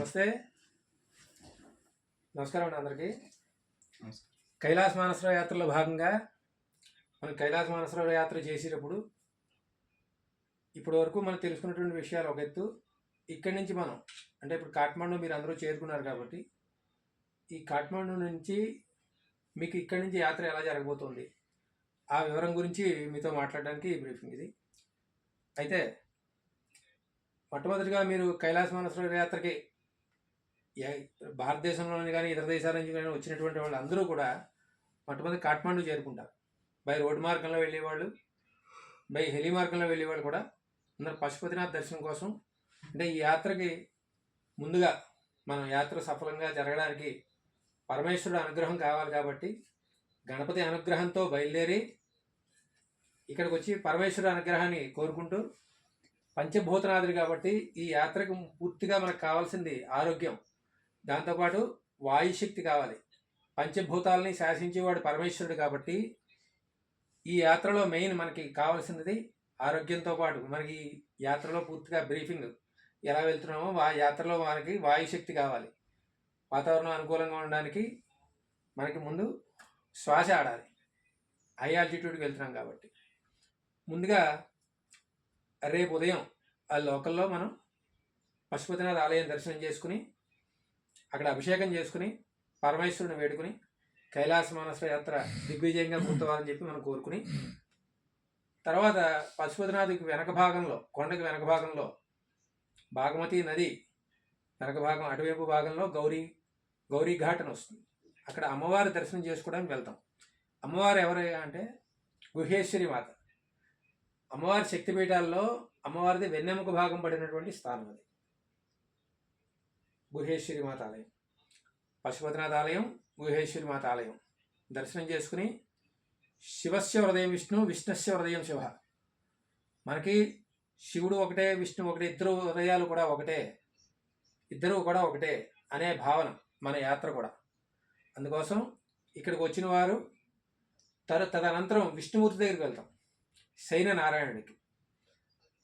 నమస్తే, నమస్కారం అండి అందరికీ. కైలాస మానసరోవర యాత్రలో భాగంగా మనం కైలాస మానసరోవర యాత్ర చేసేటప్పుడు ఇప్పటి వరకు మనం తెలుసుకున్నటువంటి విషయాలు ఒక ఎత్తు. ఇక్కడి నుంచి మనం అంటే ఇప్పుడు కాఠ్మండు మీరు అందరూ చేరుకున్నారు కాబట్టి ఈ కాఠ్మండు నుంచి మీకు ఇక్కడి నుంచి యాత్ర ఎలా జరగబోతుంది ఆ వివరం గురించి మీతో మాట్లాడడానికి ఈ బ్రీఫింగ్ ఇది. అయితే మొట్టమొదటిగా మీరు కైలాస మానసరోవర యాత్రకి భారతదేశంలోని కానీ ఇతర దేశాల నుంచి కానీ వచ్చినటువంటి వాళ్ళు అందరూ కూడా మొట్టమొదటి కాఠ్మండు చేరుకుంటారు. బై రోడ్డు మార్గంలో వెళ్ళేవాళ్ళు, బై హెలి మార్గంలో వెళ్ళేవాళ్ళు కూడా అందరూ పశుపతినాథ్ దర్శనం కోసం. అంటే ఈ యాత్రకి ముందుగా మనం యాత్ర సఫలంగా జరగడానికి పరమేశ్వరుడు అనుగ్రహం కావాలి కాబట్టి గణపతి అనుగ్రహంతో బయలుదేరి ఇక్కడికి వచ్చి పరమేశ్వరుడు అనుగ్రహాన్ని కోరుకుంటూ పంచభూతనాథుడు కాబట్టి ఈ యాత్రకు పూర్తిగా మనకు కావాల్సింది ఆరోగ్యం, దాంతోపాటు వాయుశక్తి కావాలి. పంచభూతాలని శాసించేవాడు పరమేశ్వరుడు కాబట్టి ఈ యాత్రలో మెయిన్ మనకి కావాల్సినది ఆరోగ్యంతో పాటు మనకి యాత్రలో పూర్తిగా బ్రీఫింగ్ ఎలా వెళ్తున్నామో ఆ యాత్రలో మనకి వాయుశక్తి కావాలి. వాతావరణం అనుకూలంగా ఉండడానికి మనకి ముందు శ్వాస ఆడాలి. హై ఆల్టిట్యూడ్కి వెళ్తున్నాం కాబట్టి ముందుగా రేపు ఉదయం ఆ లోకల్లో మనం పశుపతినాథ్ ఆలయం దర్శనం చేసుకుని అక్కడ అభిషేకం చేసుకుని పరమేశ్వరుని వేడుకుని కైలాస మానసరోవర యాత్ర దిగ్విజయంగా పూర్తవాలని చెప్పి మనం కోరుకుని తర్వాత పశుపతినాథ్కి వెనక భాగంలో కొండకి వెనక భాగంలో బాగమతి నది వెనక భాగం అటువైపు భాగంలో గౌరీ ఘాట్ అని వస్తుంది. అక్కడ అమ్మవారి దర్శనం చేసుకోవడానికి వెళ్తాం. అమ్మవారు ఎవరైనా అంటే గుహేశ్వరి మాత. అమ్మవారి శక్తిపీఠాల్లో అమ్మవారిది వెన్నెముక భాగం పడినటువంటి స్థానం అది గుహేశ్వరి మాత ఆలయం. పశుపతినాథ్ ఆలయం, గుహేశ్వరి మాత ఆలయం దర్శనం చేసుకుని శివస్య హృదయం విష్ణు, విష్ణుస్య హృదయం శివ. మనకి శివుడు ఒకటే, విష్ణు ఒకటే, ఇద్దరు హృదయాలు కూడా ఒకటే, ఇద్దరు కూడా ఒకటే అనే భావన మన యాత్ర కూడా. అందుకోసం ఇక్కడికి వచ్చిన వారు తదనంతరం విష్ణుమూర్తి దగ్గరికి వెళ్తాం, శయన నారాయణుడికి.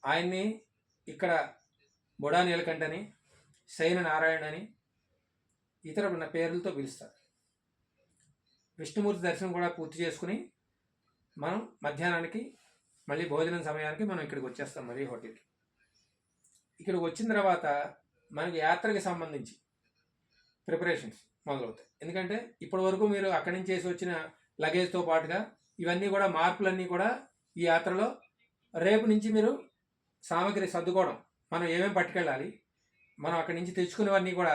ఆయన్ని ఇక్కడ బొడా నీలకంఠని, శయన నారాయణ అని ఇతర పేర్లతో పిలుస్తారు. విష్ణుమూర్తి దర్శనం కూడా పూర్తి చేసుకుని మనం మధ్యాహ్నానికి మళ్ళీ భోజనం సమయానికి మనం ఇక్కడికి వచ్చేస్తాం మరీ హోటల్కి. ఇక్కడికి వచ్చిన తర్వాత మనకి యాత్రకి సంబంధించి ప్రిపరేషన్స్ మొదలవుతాయి. ఎందుకంటే ఇప్పటి వరకు మీరు అక్కడి నుంచి చేసి వచ్చిన లగేజ్తో పాటుగా ఇవన్నీ కూడా మార్పులన్నీ కూడా ఈ యాత్రలో రేపు నుంచి మీరు సామాగ్రి సర్దుకోవడం, మనం ఏమేమి పట్టుకెళ్ళాలి, మనం అక్కడి నుంచి తెచ్చుకునేవన్నీ కూడా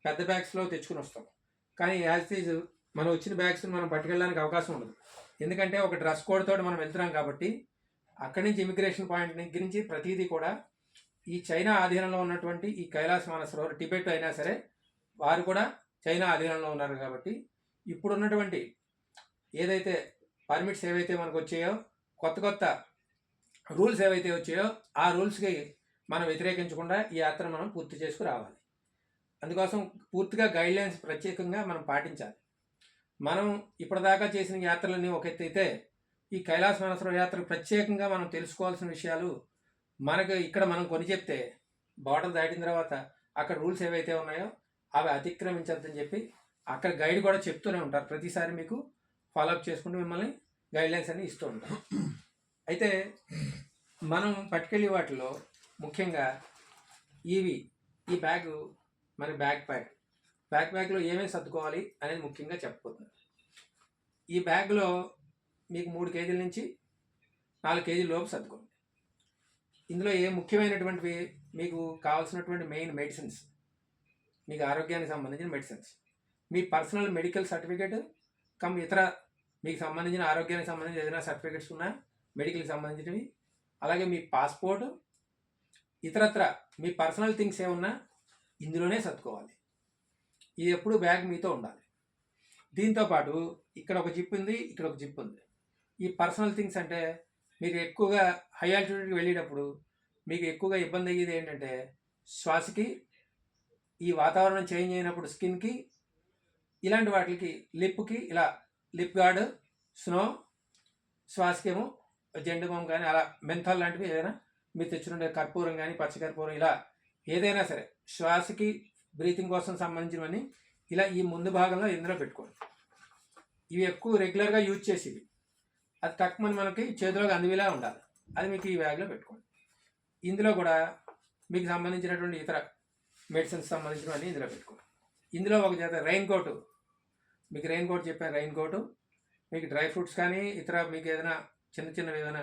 పెద్ద బ్యాగ్స్లో తెచ్చుకుని వస్తాం. కానీ యాజ్ ఈజ్ మనం వచ్చిన బ్యాగ్స్ మనం పట్టుకెళ్ళడానికి అవకాశం ఉండదు. ఎందుకంటే ఒక డ్రెస్ కోడ్ తోటి మనం వెళ్తున్నాం కాబట్టి అక్కడి నుంచి ఇమిగ్రేషన్ పాయింట్ దగ్గర నుంచి ప్రతిదీ కూడా ఈ చైనా ఆధీనంలో ఉన్నటువంటి ఈ కైలాస మానసరోవర్ టిబెట్ అయినా సరే వారు కూడా చైనా ఆధీనంలో ఉన్నారు కాబట్టి ఇప్పుడున్నటువంటి ఏదైతే పర్మిట్స్ ఏవైతే మనకు వచ్చాయో, కొత్త రూల్స్ ఏవైతే వచ్చాయో ఆ రూల్స్కి మనం వ్యతిరేకించకుండా ఈ యాత్ర మనం పూర్తి చేసుకు రావాలి. అందుకోసం పూర్తిగా గైడ్లైన్స్ ప్రత్యేకంగా మనం పాటించాలి. మనం ఇప్పటిదాకా చేసిన యాత్రలన్నీ ఒక ఎత్తు అయితే ఈ కైలాస మానసరోవర యాత్ర ప్రత్యేకంగా మనం తెలుసుకోవాల్సిన విషయాలు మనకు ఇక్కడ మనం కొని చెప్తే బార్డర్ దాటిన తర్వాత అక్కడ రూల్స్ ఏవైతే ఉన్నాయో అవి అతిక్రమించద్దని చెప్పి అక్కడ గైడ్ కూడా చెప్తూనే ఉంటారు. ప్రతిసారి మీకు ఫాలోఅప్ చేసుకుంటూ మిమ్మల్ని గైడ్లైన్స్ అన్ని ఇస్తూ ఉంటారు. అయితే మనం పట్టుకెళ్ళే వాటిలో ముఖ్యంగా ఈ బ్యాగ్ మన బ్యాక్ ప్యాక్లో ఏమేమి సర్దుకోవాలి అనేది ముఖ్యంగా చెప్పబోతున్నారు. ఈ బ్యాగ్లో మీకు 3 కేజీల నుంచి 4 కేజీల లోపు సర్దుకోండి. ఇందులో ఏ ముఖ్యమైనటువంటివి మీకు కావాల్సినటువంటి మెయిన్ మెడిసిన్స్, మీకు ఆరోగ్యానికి సంబంధించిన మెడిసిన్స్, మీ పర్సనల్ మెడికల్ సర్టిఫికేట్ ఇతర మీకు సంబంధించిన ఆరోగ్యానికి సంబంధించిన ఏదైనా సర్టిఫికేట్స్ ఉన్నా మెడికల్కి సంబంధించినవి, అలాగే మీ పాస్పోర్ట్, ఇతరత్ర మీ పర్సనల్ థింగ్స్ ఏమున్నా ఇందులోనే సర్దుకోవాలి. ఇది ఎప్పుడు బ్యాగ్ మీతో ఉండాలి. దీంతోపాటు ఇక్కడ ఒక జిప్ ఉంది, ఇక్కడ ఒక జిప్ ఉంది. ఈ పర్సనల్ థింగ్స్ అంటే మీకు ఎక్కువగా హై ఆల్టిట్యూడ్కి వెళ్ళేటప్పుడు మీకు ఎక్కువగా ఇబ్బంది అయ్యేది ఏంటంటే శ్వాసకి, ఈ వాతావరణం చేంజ్ అయినప్పుడు స్కిన్కి, ఇలాంటి వాటికి లిప్కి ఇలా లిప్ గార్డ్, స్నో, శ్వాసకేమో జెండుబామ్ కానీ అలా మెంథాల్ లాంటివి ఏదైనా మీరు తెచ్చుకుంటే కర్పూరం కానీ పచ్చకర్పూరం ఇలా ఏదైనా సరే శ్వాసకి బ్రీతింగ్ కోసం సంబంధించినవన్నీ ఇలా ఈ ముందు భాగంలో ఇందులో పెట్టుకోండి. ఇవి ఎక్కువ రెగ్యులర్గా యూజ్ చేసేవి, అది తక్కువ మనకి చేతిలోకి అందివేలా ఉండాలి, అది మీకు ఈ బ్యాగ్లో పెట్టుకోండి. ఇందులో కూడా మీకు సంబంధించినటువంటి ఇతర మెడిసిన్స్ సంబంధించినవన్నీ ఇందులో పెట్టుకోండి. ఇందులో ఒక జత రెయిన్ కోటు, మీకు రెయిన్ కోట్ చెప్పాను, రెయిన్ కోటు, మీకు డ్రై ఫ్రూట్స్ కానీ ఇతర మీకు ఏదైనా చిన్నవి ఏదైనా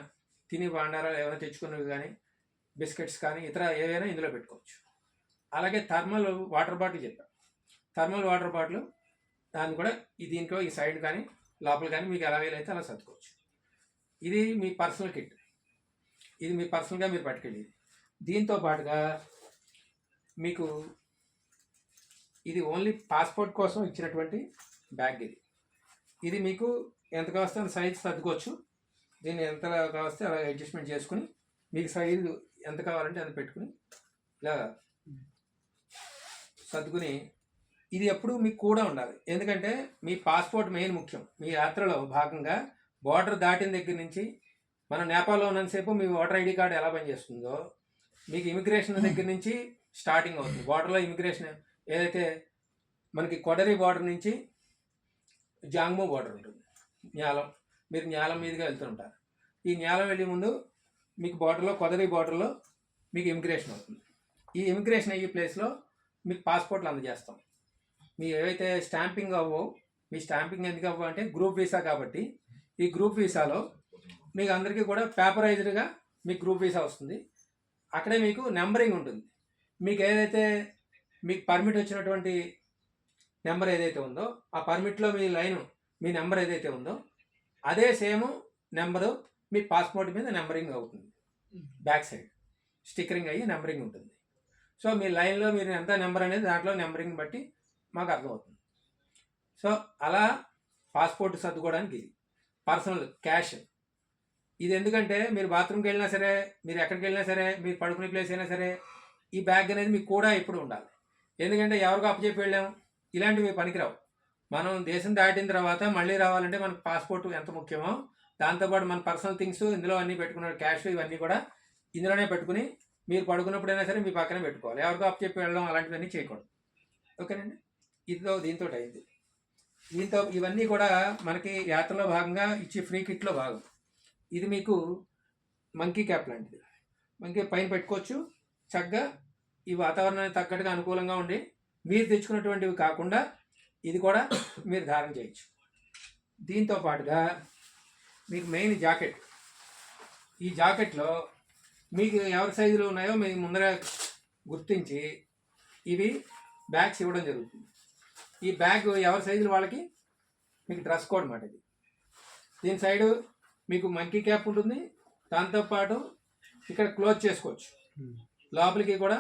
తిని భాండారాలు ఏమైనా తెచ్చుకున్నవి కానీ బిస్కెట్స్ కానీ ఇతర ఏవైనా ఇందులో పెట్టుకోవచ్చు. అలాగే థర్మల్ వాటర్ బాటిల్ చెప్పాను, థర్మల్ వాటర్ బాటిల్ దాన్ని కూడా దీంట్లో ఈ సైడ్ కానీ లోపల కానీ మీకు ఎలా వీలైతే అలా సర్దుకోవచ్చు. ఇది మీ పర్సనల్ కిట్, ఇది మీ పర్సనల్గా మీరు పట్టుకెళ్ళేది. దీంతో పాటుగా మీకు ఇది ఓన్లీ పాస్పోర్ట్ కోసం ఇచ్చినటువంటి బ్యాగ్. ఇది మీకు ఎంత కావస్తే అంత సైజు సర్దుకోవచ్చు. దీన్ని ఎంత కావస్తే అలా అడ్జస్ట్మెంట్ చేసుకుని మీకు సైజు ఎంత కావాలంటే అంత పెట్టుకుని ఇలా సర్దుకుని, ఇది ఎప్పుడు మీకు కూడా ఉండాలి. ఎందుకంటే మీ పాస్పోర్ట్ మెయిన్ ముఖ్యం. మీ యాత్రలో భాగంగా బార్డర్ దాటిన దగ్గర నుంచి మనం నేపాల్లో ఉన్నంతసేపు మీ ఓటర్ ఐడి కార్డు ఎలా పనిచేస్తుందో మీకు ఇమిగ్రేషన్ దగ్గర నుంచి స్టార్టింగ్ అవుతుంది. బార్డర్లో ఇమిగ్రేషన్ ఏదైతే మనకి కొడరి బార్డర్ నుంచి జాంగ్మూ బార్డర్ ఉంటుంది, న్యాలం, మీరు న్యాలం మీదుగా వెళ్తుంటారు. ఈ న్యాలం వెళ్ళే ముందు మీకు బార్డర్లో కొదరి బార్డర్లో మీకు ఇమిగ్రేషన్ అవుతుంది. ఈ ఇమిగ్రేషన్ అయ్యే ప్లేస్లో మీకు పాస్పోర్ట్లు అందజేస్తాం. మీ ఏవైతే స్టాంపింగ్ అవ్వో, మీ స్టాంపింగ్ ఎందుకు అవ్వ అంటే గ్రూప్ వీసా కాబట్టి ఈ గ్రూప్ వీసాలో మీకు అందరికీ కూడా పేపరైజ్డ్గా మీకు గ్రూప్ వీసా వస్తుంది. అక్కడే మీకు నెంబరింగ్ ఉంటుంది. మీకు ఏదైతే మీకు పర్మిట్ వచ్చినటువంటి నెంబర్ ఏదైతే ఉందో ఆ పర్మిట్లో మీ లైను మీ నెంబర్ ఏదైతే ఉందో అదే సేమ్ నెంబరు మీ పాస్పోర్ట్ మీద నెంబరింగ్ అవుతుంది. బ్యాక్ సైడ్ స్టిక్కరింగ్ అయ్యి నెంబరింగ్ ఉంటుంది. సో మీ లైన్లో మీరు ఎంత నెంబర్ అనేది దాంట్లో నెంబరింగ్ బట్టి మాకు అర్థమవుతుంది. సో అలా పాస్పోర్ట్ సర్దుకోవడానికి ఇది పర్సనల్ క్యాష్. ఇది ఎందుకంటే మీరు బాత్రూమ్కి వెళ్ళినా సరే, మీరు ఎక్కడికి వెళ్ళినా సరే, మీరు పడుకునే ప్లేస్ అయినా సరే ఈ బ్యాగ్ అనేది మీకు కూడా ఎప్పుడు ఉండాలి. ఎందుకంటే ఎవరికో అప్పచెప్పి వెళ్ళాము, ఇలాంటివి పనికిరావు. మనం దేశం దాటిన తర్వాత మళ్ళీ రావాలంటే మనకు పాస్పోర్ట్ ఎంత ముఖ్యమో దాంతోపాటు మన పర్సనల్ థింగ్స్ ఇందులో అన్నీ పెట్టుకున్న క్యాష్ ఇవన్నీ కూడా ఇందులోనే పెట్టుకుని మీరు పడుకున్నప్పుడైనా సరే మీ పక్కనే పెట్టుకోవాలి. ఎవరికో అప్పచెప్పి వెళ్ళడం అలాంటివన్నీ చేయకూడదు. ఓకేనండి. దీంతో అయింది. దీంతో ఇవన్నీ కూడా మనకి యాత్రలో భాగంగా ఇచ్చే ఫ్రీ కిట్లో భాగం. ఇది మీకు మంకీ క్యాప్ లాంటిది, మంకీ పైన పెట్టుకోవచ్చు. చక్కగా ఈ వాతావరణానికి తగ్గట్టుగా అనుకూలంగా ఉండి మీరు తెచ్చుకున్నటువంటివి కాకుండా ఇది కూడా మీరు ధారణ చేయొచ్చు. దీంతో పాటుగా మీకు మెయిన్ జాకెట్. ఈ జాకెట్లో మీకు ఎవరి సైజులు ఉన్నాయో మీకు ముందర గుర్తించి ఇవి బ్యాగ్స్ ఇవ్వడం జరుగుతుంది. ఈ బ్యాగ్ ఎవరి సైజులు వాళ్ళకి మీకు డ్రెస్ కోడ్ మాట. ఇది దీని సైడు మీకు మంకీ క్యాప్ ఉంటుంది. దాంతోపాటు ఇక్కడ క్లోజ్ చేసుకోవచ్చు. లోపలికి కూడా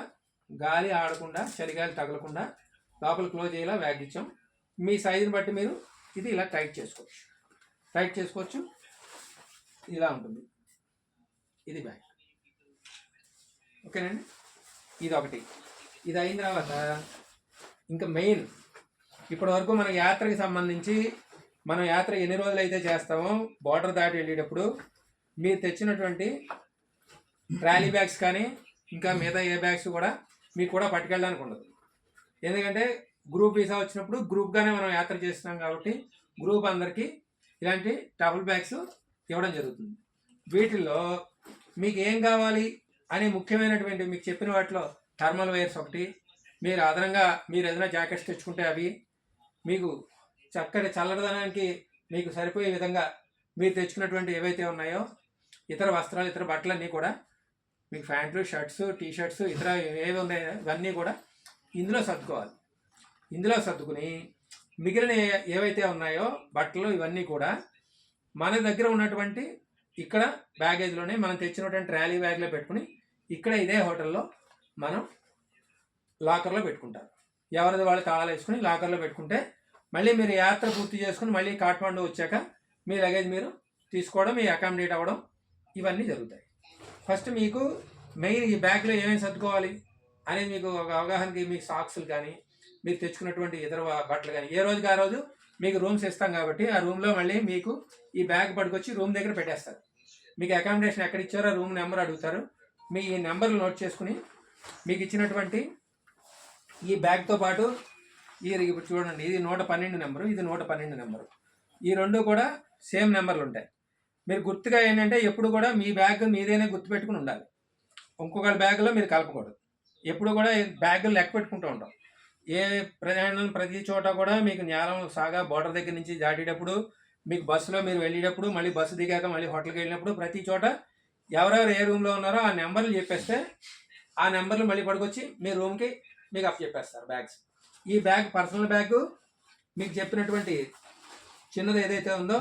గాలి ఆడకుండా, చలిగాలి తగలకుండా లోపల క్లోజ్ అయ్యేలా బ్యాగ్ ఇచ్చాం. మీ సైజుని బట్టి మీరు ఇది ఇలా టైట్ చేసుకోవచ్చు. ఇలా ఉంటుంది ఇది బ్యాగ్. ఓకేనండి. ఇది ఒకటి. ఇది అయిన తర్వాత ఇంకా మెయిన్ ఇప్పటి వరకు మన యాత్రకి సంబంధించి మనం యాత్ర ఎన్ని రోజులు అయితే చేస్తామో బార్డర్ దాటి వెళ్ళేటప్పుడు మీరు తెచ్చినటువంటి ట్రాలీ బ్యాగ్స్ కానీ ఇంకా మిగతా ఏ బ్యాగ్స్ కూడా మీకు కూడా పట్టుకెళ్ళడానికి ఉండదు. ఎందుకంటే గ్రూప్ వీసా వచ్చినప్పుడు గ్రూప్గానే మనం యాత్ర చేస్తున్నాం కాబట్టి గ్రూప్ అందరికీ ఇలాంటి ట్రావెల్ బ్యాగ్స్ ఇవ్వడం జరుగుతుంది. వీటిల్లో మీకు ఏం కావాలి అనే ముఖ్యమైనటువంటి మీకు చెప్పిన వాటిలో థర్మల్ వైర్స్ ఒకటి, మీరు అదనంగా మీరు ఏదైనా జాకెట్స్ తెచ్చుకుంటే అవి, మీకు చక్కటి చల్లదనానికి మీకు సరిపోయే విధంగా మీరు తెచ్చుకున్నటువంటి ఏవైతే ఉన్నాయో ఇతర వస్త్రాలు, ఇతర బట్టలన్నీ కూడా మీకు ప్యాంట్లు, షర్ట్స్, టీ షర్ట్స్ ఇతర ఏవి ఉన్నాయో ఇవన్నీ కూడా ఇందులో సర్దుకోవాలి. ఇందులో సర్దుకుని మిగిలిన ఏవైతే ఉన్నాయో బట్టలు ఇవన్నీ కూడా మన దగ్గర ఉన్నటువంటి ఇక్కడ బ్యాగేజ్లోనే మనం తెచ్చినటువంటి ట్రాలీ బ్యాగ్లో పెట్టుకుని ఇక్కడ ఇదే హోటల్లో మనం లాకర్లో పెట్టుకుంటారు. ఎవరిది వాళ్ళు తాళాలు వేసుకుని లాకర్లో పెట్టుకుంటే మళ్ళీ మీరు యాత్ర పూర్తి చేసుకుని మళ్ళీ కాఠ్మండూ వచ్చాక మీ లగేజ్ మీరు తీసుకోవడం, మీ అకామిడేట్ అవ్వడం ఇవన్నీ జరుగుతాయి. ఫస్ట్ మీకు మెయిన్ ఈ బ్యాగ్లో ఏమేమి సర్దుకోవాలి అనేది మీకు ఒక అవగాహనకి మీకు సాక్స్లు కానీ మీరు తెచ్చుకున్నటువంటి ఇతర బట్టలు కానీ ఏ రోజుకి ఆ రోజు మీకు రూమ్స్ ఇస్తాం కాబట్టి ఆ రూమ్లో మళ్ళీ మీకు ఈ బ్యాగ్ పట్టుకొచ్చి రూమ్ దగ్గర పెట్టేస్తారు. మీకు అకామిడేషన్ ఎక్కడ ఇచ్చారో రూమ్ నెంబర్ అడుగుతారు. మీ ఈ నెంబర్లు నోట్ చేసుకుని మీకు ఇచ్చినటువంటి ఈ బ్యాగ్తో పాటు ఇప్పుడు చూడండి, ఇది 112 నెంబరు, ఇది 112 నెంబరు. ఈ రెండు కూడా సేమ్ నెంబర్లు ఉంటాయి. మీరు గుర్తుగా ఏంటంటే ఎప్పుడు కూడా మీ బ్యాగ్ మీదేనే గుర్తుపెట్టుకుని ఉండాలి. ఇంకొకరి బ్యాగ్లో మీరు కలపకూడదు. ఎప్పుడు కూడా బ్యాగులు లెక్క పెట్టుకుంటూ ఉంటాం. ఏ ప్రయాణం ప్రతి చోట కూడా మీకు న్యాలం సాగా బోర్డర్ దగ్గర నుంచి దాటేటప్పుడు, మీకు బస్సులో మీరు వెళ్ళేటప్పుడు, మళ్ళీ బస్సు దిగాక మళ్ళీ హోటల్కి వెళ్ళినప్పుడు ప్రతి చోట ఎవరెవరు ఏ రూమ్లో ఉన్నారో ఆ నెంబర్లు చెప్పేస్తే ఆ నెంబర్లు మళ్ళీ పడుకొచ్చి మీ రూమ్కి మీకు అప్ చెప్పేస్తారు బ్యాగ్స్. ఈ బ్యాగ్ పర్సనల్ బ్యాగ్ మీకు చెప్పినటువంటి చిన్నది ఏదైతే ఉందో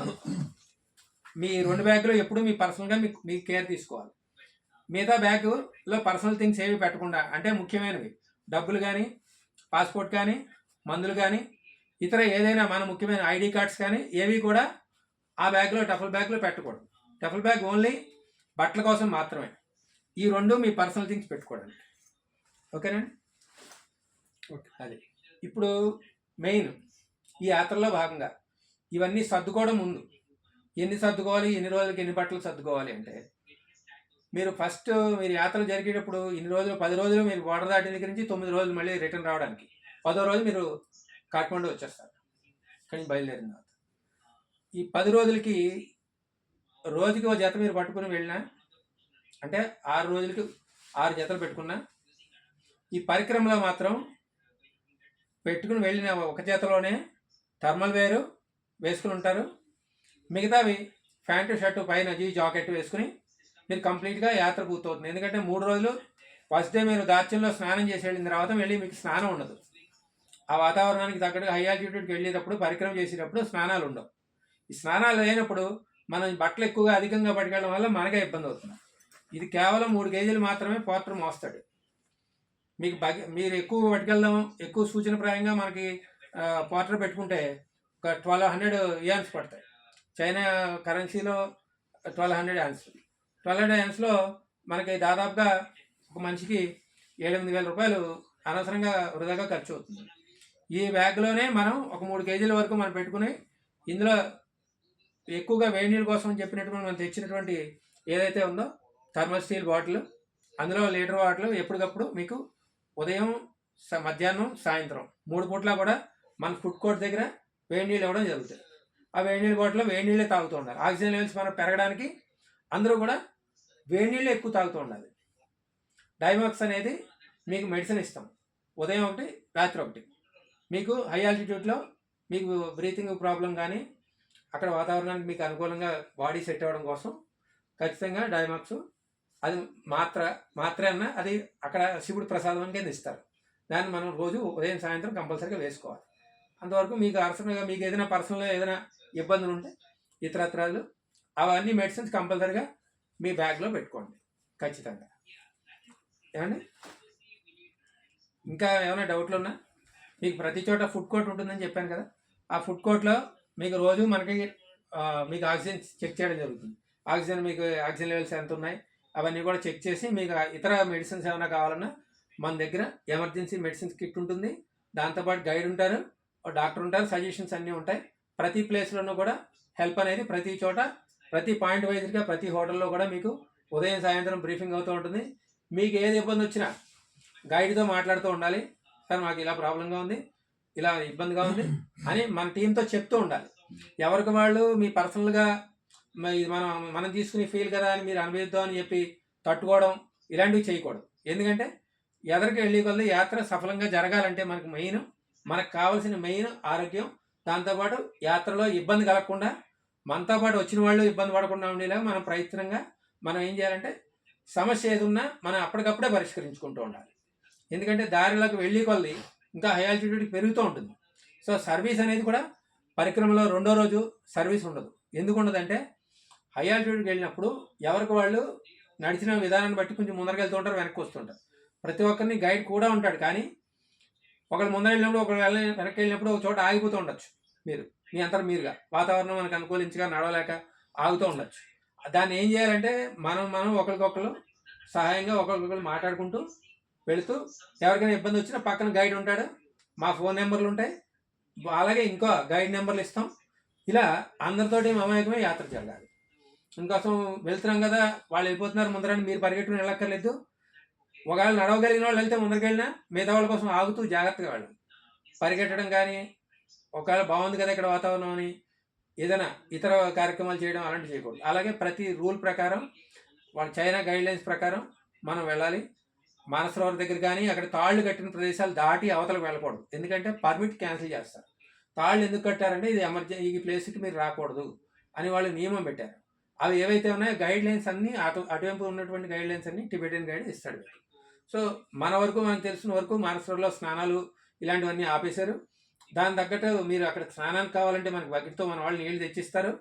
మీ 2 బ్యాగులో ఎప్పుడు మీ పర్సనల్గా మీకు కేర్ తీసుకోవాలి. మిగతా బ్యాగులో పర్సనల్ థింగ్స్ ఏవి పెట్టకుండా, అంటే ముఖ్యమైనవి డబ్బులు కానీ, పాస్పోర్ట్ కానీ, మందులు కానీ, ఇతర ఏదైనా మన ముఖ్యమైన ఐడి కార్డ్స్ కానీ ఏవి కూడా ఆ బ్యాగ్లో టఫల్ బ్యాగ్లో పెట్టకూడదు. టఫల్ బ్యాగ్ ఓన్లీ బట్టల కోసం మాత్రమే. ఈ 2 మీ పర్సనల్ థింగ్స్ పెట్టుకోవడానికి. ఓకేనండి? ఓకే. అది ఇప్పుడు మెయిన్ ఈ యాత్రలో భాగంగా ఇవన్నీ సర్దుకోవడం ముందు ఎన్ని సర్దుకోవాలి, ఎన్ని రోజులకి ఎన్ని బట్టలు సర్దుకోవాలి అంటే, మీరు ఫస్ట్ మీరు యాత్రలు జరిగేటప్పుడు ఇన్ని రోజులు 10 రోజులు మీరు బోర్డర్ దాటిన దగ్గర నుంచి 9 రోజులు మళ్ళీ రిటర్న్ రావడానికి, 10వ రోజు మీరు కాఠ్మండు వచ్చేస్తారు ఇక్కడి నుంచి బయలుదేరిన తర్వాత. ఈ 10 రోజులకి రోజుకి ఒక జత మీరు పట్టుకుని వెళ్ళినా, అంటే 6 రోజులకి 6 జతలు పెట్టుకున్నా, ఈ పరిక్రమలో మాత్రం పెట్టుకుని వెళ్ళిన ఒక జతలోనే థర్మల్ వేరు వేసుకుని ఉంటారు. మిగతావి ప్యాంటు షర్టు పైన జాకెట్ వేసుకుని మీరు కంప్లీట్గా యాత్ర పూర్తవుతుంది. ఎందుకంటే 3 రోజులు ఫస్ట్ డే మీరు దార్చంలో స్నానం చేసి వెళ్ళిన తర్వాత వెళ్ళి మీకు స్నానం ఉండదు. ఆ వాతావరణానికి తగ్గట్టుగా హై ఆల్టిట్యూడ్కి వెళ్ళేటప్పుడు పరిక్రమ చేసేటప్పుడు స్నానాలు ఉండవు. ఈ స్నానాలు లేనప్పుడు మనం బట్టలు ఎక్కువగా అధికంగా పట్టుకెళ్ళడం వల్ల మనకే ఇబ్బంది అవుతుంది. ఇది కేవలం 3 కేజీలు మాత్రమే పోర్టర్ మోస్తాడు. మీకు మీరు ఎక్కువ పట్టుకెళ్దాం, ఎక్కువ సూచనప్రాయంగా మనకి పోర్టర్ పెట్టుకుంటే ఒక 1200 యాన్స్ పడతాయి. చైనా కరెన్సీలో 1200 యాన్స్. 1200 యాన్స్లో మనకి దాదాపుగా ఒక మనిషికి 7-8 వేల రూపాయలు అనవసరంగా వృధాగా ఖర్చు అవుతుంది. ఈ బ్యాగ్లోనే మనం ఒక 3 కేజీల వరకు మనం పెట్టుకుని, ఇందులో ఎక్కువగా వేడి నీళ్ళ కోసం చెప్పినటువంటి మనం తెచ్చినటువంటి ఏదైతే ఉందో థర్మల్ స్టీల్ బాటిల్, అందులో లీటర్ వాటర్ ఎప్పటికప్పుడు మీకు ఉదయం, మధ్యాహ్నం, సాయంత్రం 3 పూట్ల కూడా మన ఫుడ్ కోర్ట్ దగ్గర వేడి నీళ్ళు ఇవ్వడం జరుగుతుంది. ఆ వేడి నీళ్ళ బాటిల్లో వేడి నీళ్ళే తాగుతూ ఉండాలి. ఆక్సిజన్ లెవెల్స్ మనం పెరగడానికి అందరూ కూడా వేడి నీళ్ళే ఎక్కువ తాగుతూ ఉండాలి. డైమాక్స్ అనేది మీకు మెడిసిన్ ఇస్తాం, ఉదయం ఒకటి, రాత్రి ఒకటి. మీకు హై ఆల్టిట్యూడ్లో మీకు బ్రీతింగ్ ప్రాబ్లం కానీ, అక్కడ వాతావరణానికి మీకు అనుకూలంగా బాడీ సెట్ అవ్వడం కోసం ఖచ్చితంగా డైమాక్స్, అది మాత్ర అన్న అది అక్కడ శివుడు ప్రసాదం కింద ఇస్తారు. దాన్ని మనం రోజు ఉదయం సాయంత్రం కంపల్సరీగా వేసుకోవాలి. అంతవరకు మీకు అవసరంగా మీకు ఏదైనా పర్సనల్గా ఏదైనా ఇబ్బందులు ఉంటే ఇతరత్రాలు అవన్నీ మెడిసిన్స్ కంపల్సరీగా మీ బ్యాగ్లో పెట్టుకోండి ఖచ్చితంగా. ఏమండి, ఇంకా ఏమైనా డౌట్లు ఉన్నా, మీకు ప్రతి చోట ఫుడ్ కోర్ట్ ఉంటుందని చెప్పాను కదా, ఆ ఫుడ్ కోర్ట్లో మీకు రోజు మనకి మీకు ఆక్సిజన్ చెక్ చేయడం జరుగుతుంది. మీకు ఆక్సిజన్ లెవెల్స్ ఎంత ఉన్నాయి అవన్నీ కూడా చెక్ చేసి, మీకు ఇతర మెడిసిన్స్ ఏమైనా కావాలన్నా మన దగ్గర ఎమర్జెన్సీ మెడిసిన్స్ కిట్ ఉంటుంది. దాంతోపాటు గైడ్ ఉంటారు, డాక్టర్ ఉంటారు, సజెషన్స్ అన్నీ ఉంటాయి. ప్రతి ప్లేస్లోనూ కూడా హెల్ప్ అనేది ప్రతి చోట, ప్రతి పాయింట్ వైజ్గా ప్రతి హోటల్లో కూడా మీకు ఉదయం సాయంత్రం బ్రీఫింగ్ అవుతూ ఉంటుంది. మీకు ఏది ఇబ్బంది వచ్చినా గైడ్తో మాట్లాడుతూ ఉండాలి. సార్ మాకు ఇలా ప్రాబ్లంగా ఉంది, ఇలా ఇబ్బందిగా ఉంది అని మన టీంతో చెప్తూ ఉండాలి. ఎవరికి వాళ్ళు మీ పర్సనల్గా ఇది మనం తీసుకుని ఫీల్ కదా అని మీరు అనుభవిద్దాం అని చెప్పి తట్టుకోవడం ఇలాంటివి చేయకూడదు. ఎందుకంటే ఎదరికి వెళ్ళే కొద్ది యాత్ర సఫలంగా జరగాలంటే మనకు కావాల్సిన మెయిన్ ఆరోగ్యం. దాంతోపాటు యాత్రలో ఇబ్బంది కలగకుండా, మనతో పాటు వచ్చిన వాళ్ళు ఇబ్బంది పడకుండా ఉండేలాగా మనం ప్రయత్నంగా మనం ఏం చేయాలంటే సమస్య ఏది ఉన్నా మనం అప్పటికప్పుడే పరిష్కరించుకుంటూ ఉండాలి. ఎందుకంటే దారిలోకి వెళ్ళి కొద్ది ఇంకా హై ఆల్టిట్యూడ్ పెరుగుతూ ఉంటుంది. సో సర్వీస్ అనేది కూడా పరిక్రమలో 2వ రోజు సర్వీస్ ఉండదు. ఎందుకు ఉండదంటే హై ఆల్టిట్యూడ్కి వెళ్ళినప్పుడు ఎవరికి వాళ్ళు నడిచిన విధానాన్ని బట్టి కొంచెం ముందరికి వెళ్తూ ఉంటారు, వెనక్కి వస్తుంటారు. ప్రతి ఒక్కరిని గైడ్ కూడా ఉంటాడు, కానీ ఒకళ్ళు ముందర వెళ్ళినప్పుడు ఒకళ్ళు వెనక్కి వెళ్ళినప్పుడు ఒక చోట ఆగిపోతూ ఉండొచ్చు. మీ అంతా మీరుగా వాతావరణం మనకు అనుకూలించగా నడవలేక ఆగుతూ ఉండొచ్చు. దాన్ని ఏం చేయాలంటే మనం ఒకరికొకరు సహాయంగా ఒకరికొకరు మాట్లాడుకుంటూ వెళుతూ, ఎవరికైనా ఇబ్బంది వచ్చినా పక్కన గైడ్ ఉంటాడు, మా ఫోన్ నెంబర్లు ఉంటాయి, అలాగే ఇంకో గైడ్ నెంబర్లు ఇస్తాం. ఇలా అందరితోటి మమేకమే యాత్ర జరగాలి. ఇంకోసం వెళ్తున్నాం కదా, వాళ్ళు వెళ్ళిపోతున్నారు ముందరని మీరు పరిగెట్టుకుని వెళ్ళక్కర్లేదు. ఒకవేళ నడవగలిగిన వాళ్ళు వెళ్తే ముందరికి వెళ్ళినా మిగతా వాళ్ళ కోసం ఆగుతూ జాగ్రత్తగా వెళ్ళాలి. పరిగెట్టడం కానీ, ఒకవేళ బాగుంది కదా ఇక్కడ వాతావరణం అని ఏదైనా ఇతర కార్యక్రమాలు చేయడం అలాంటివి చేయకూడదు. అలాగే ప్రతి రూల్ ప్రకారం వాళ్ళ చైనా గైడ్లైన్స్ ప్రకారం మనం వెళ్ళాలి. మానసరోవర్ దగ్గర కానీ అక్కడ తాళ్ళు కట్టిన ప్రదేశాలు దాటి అవతలకు వెళ్ళకూడదు. ఎందుకంటే పర్మిట్ క్యాన్సిల్ చేస్తారు. తాళ్ళు ఎందుకు కట్టారంటే ఇది ఎమర్జెన్సీ, ఈ ప్లేస్కి మీరు రాకూడదు అని వాళ్ళు నియమం పెట్టారు. అవి ఏవైతే ఉన్నాయో గైడ్ లైన్స్ అన్నీ అటువైపు ఉన్నటువంటి గైడ్ లైన్స్ అన్నీ టిబెటియన్ గైడ్ ఇస్తాడు. సో మన వరకు మనకు తెలిసిన వరకు మానసరోవర్లో స్నానాలు ఇలాంటివన్నీ ఆపేశారు. దాని తగ్గట్టు మీరు అక్కడ స్నానానికి కావాలంటే మనకి బకెట్తో మన వాళ్ళు నీళ్లు తెచ్చిస్తారు.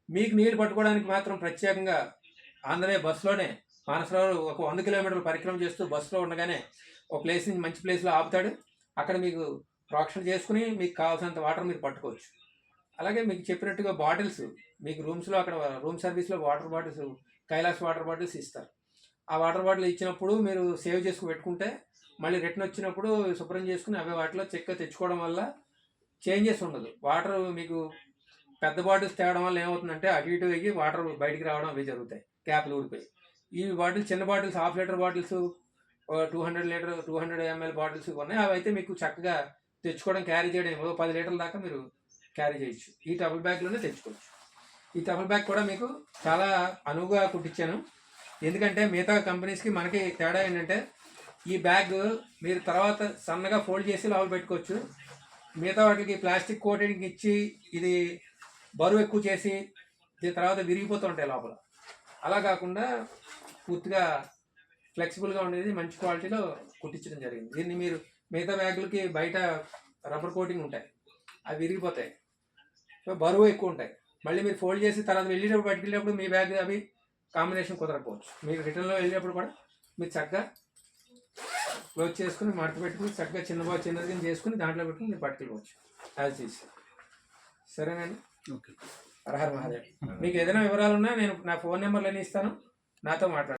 మీకు నీళ్ళు పట్టుకోవడానికి మాత్రం ప్రత్యేకంగా ఆంధ్రవే బస్సులోనే మానసరోవర్ ఒక 100 కిలోమీటర్లు పరిక్రమ చేస్తూ బస్సులో ఉండగానే ఒక ప్లేస్ నుంచి మంచి ప్లేస్లో ఆపుతాడు. అక్కడ మీకు ప్రోక్షణ చేసుకుని మీకు కావాల్సినంత వాటర్ మీరు పట్టుకోవచ్చు. అలాగే మీకు చెప్పినట్టుగా బాటిల్స్ మీకు రూమ్స్లో అక్కడ రూమ్ సర్వీస్లో water bottles, Kailas water bottles ఇస్తారు. ఆ వాటర్ బాటిల్ ఇచ్చినప్పుడు మీరు సేవ్ చేసుకుని పెట్టుకుంటే మళ్ళీ రిటర్న్ వచ్చినప్పుడు శుభ్రం చేసుకుని అవే వాటిలో చెక్క తెచ్చుకోవడం వల్ల చేంజెస్ ఉండదు. వాటర్ మీకు పెద్ద బాటిల్స్ తేవడం వల్ల ఏమవుతుందంటే అటు ఇటు అయ్యి వాటర్ బయటికి రావడం అవి జరుగుతాయి, క్యాప్లు ఊడిపోయి. ఈ బాటిల్స్ చిన్న bottles, 1/2 litre bottles, 200 ml bottles ఉన్నాయి. అవి అయితే మీకు చక్కగా తెచ్చుకోవడం, క్యారీ చేయడం 10 లీటర్ల దాకా మీరు క్యారీ చేయొచ్చు. ఈ టబుల్ బ్యాగ్లోనే తెచ్చుకోవచ్చు. ఈ టబుల్ బ్యాగ్ కూడా మీకు చాలా అనువుగా కుట్టించాను. ఎందుకంటే మిగతా కంపెనీస్కి మనకి తేడా ఏంటంటే ఈ బ్యాగ్ మీరు తర్వాత సన్నగా ఫోల్డ్ చేసి లోపల పెట్టుకోవచ్చు. మిగతా వాటికి ప్లాస్టిక్ కోటింగ్ ఇచ్చి ఇది బరువు ఎక్కువ చేసి దీని తర్వాత విరిగిపోతూ ఉంటాయి లోపల. అలా కాకుండా పూర్తిగా ఫ్లెక్సిబుల్గా ఉండేది మంచి క్వాలిటీలో కుట్టించడం జరిగింది. దీన్ని మీరు మిగతా బ్యాగులకి బయట రబ్బర్ కోటింగ్ ఉంటాయి, అవి విరిగిపోతాయి, సో బరువు ఎక్కువ ఉంటాయి. మళ్ళీ మీరు ఫోల్డ్ చేసి తర్వాత వెళ్ళేటప్పుడు బయటకు వెళ్ళేటప్పుడు మీ బ్యాగ్ అవి కాంబినేషన్ కుదరకపోవచ్చు. మీరు రిటర్న్లో వెళ్ళేటప్పుడు కూడా మీరు చక్కగా క్లోజ్ చేసుకుని మడత పెట్టుకుని చక్కగా చిన్నది చేసుకుని దాంట్లో పెట్టుకుని మీరు పట్టుకెళ్ళవచ్చు యాజ్ ఈజ్. సరేనండి, ఓకే. హర హర మహాదేవ్. మీకు ఏదైనా వివరాలు ఉన్నా నేను నా ఫోన్ నెంబర్లు అన్నీ ఇస్తాను, నాతో మాట్లాడండి.